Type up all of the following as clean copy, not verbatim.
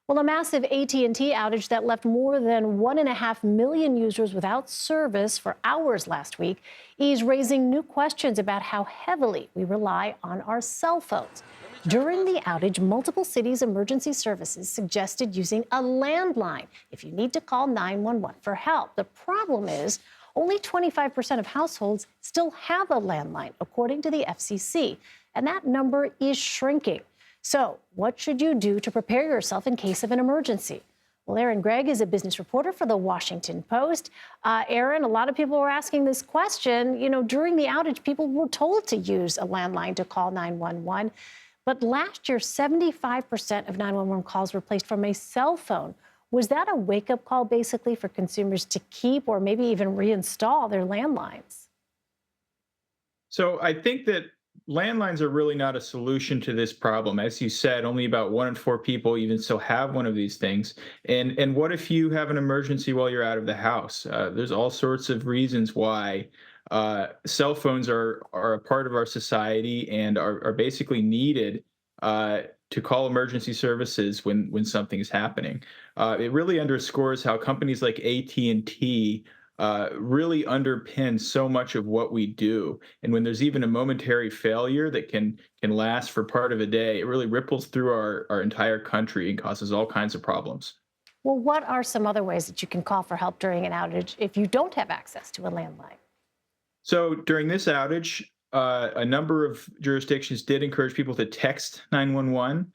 Well, a massive AT&T outage that left more than 1.5 million users without service for hours last week is raising new questions about how heavily we rely on our cell phones. During the outage, multiple cities' emergency services suggested using a landline if you need to call 911 for help. The problem is only 25% of households still have a landline, according to the FCC, and that number is shrinking. So, what should you do to prepare yourself in case of an emergency? Well, Gregg is a business reporter for the Washington Post. Aaron, a lot of people were asking this question. You know, during the outage, people were told to use a landline to call 911. But last year, 75% of 911 calls were placed from a cell phone. Was that a wake-up call, basically, for consumers to keep or maybe even reinstall their landlines? So I think that landlines are really not a solution to this problem. As you said, only about 1 in 4 people even still have one of these things. And what if you have an emergency while you're out of the house? There's all sorts of reasons why cell phones are a part of our society and are basically needed to call emergency services when something is happening. It really underscores how companies like AT&T really underpin so much of what we do. And when there's even a momentary failure that can last for part of a day, it really ripples through our entire country and causes all kinds of problems. Well, what are some other ways that you can call for help during an outage if you don't have access to a landline? So during this outage, a number of jurisdictions did encourage people to text 911.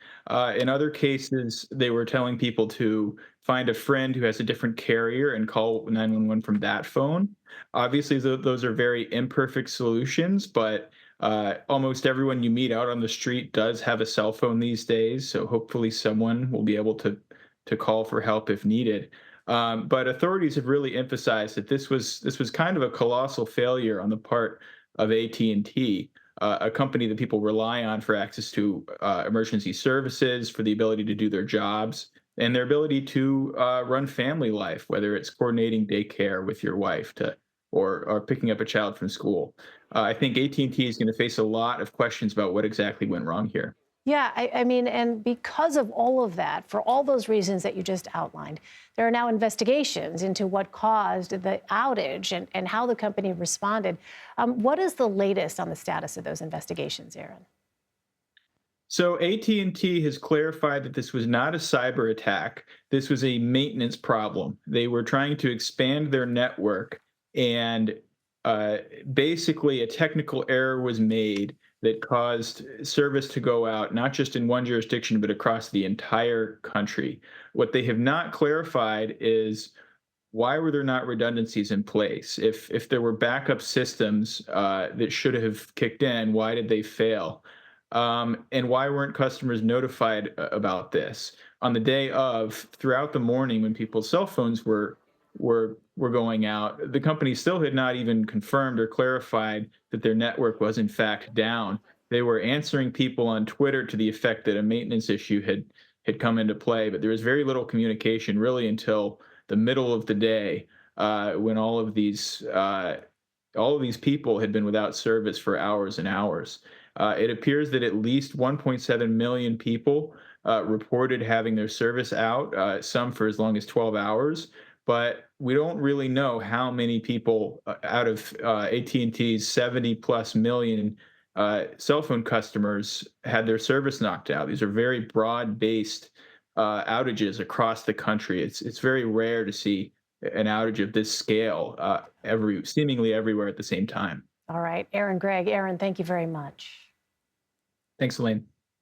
In other cases, they were telling people to find a friend who has a different carrier and call 911 from that phone. Obviously, those are very imperfect solutions, but almost everyone you meet out on the street does have a cell phone these days. So hopefully, someone will be able to call for help if needed. But authorities have really emphasized that this was kind of a colossal failure on the part of AT&T, a company that people rely on for access to emergency services, for the ability to do their jobs, and their ability to run family life, whether it's coordinating daycare with your wife or picking up a child from school. I think AT&T is going to face a lot of questions about what exactly went wrong here. Yeah, I mean, and because of all of that, for all those reasons that you just outlined, there are now investigations into what caused the outage and how the company responded. What is the latest on the status of those investigations, Aaron? So AT&T has clarified that this was not a cyber attack. This was a maintenance problem. They were trying to expand their network, and uh, basically a technical error was made that caused service to go out, not just in one jurisdiction, but across the entire country. What they have not clarified is why were there not redundancies in place? If there were backup systems that should have kicked in, why did they fail? And why weren't customers notified about this on the day of? Throughout the morning, when people's cell phones were going out, the company still had not even confirmed or clarified that their network was in fact down. They were answering people on Twitter to the effect that a maintenance issue had come into play, but there was very little communication really until the middle of the day, when all of these people had been without service for hours and hours. It appears that at least 1.7 million people reported having their service out, some for as long as 12 hours. But we don't really know how many people out of AT&T's 70 plus million cell phone customers had their service knocked out. These are very broad-based outages across the country. It's very rare to see an outage of this scale seemingly everywhere at the same time. All right, Gregg. Aaron, thank you very much. Thanks, Elaine.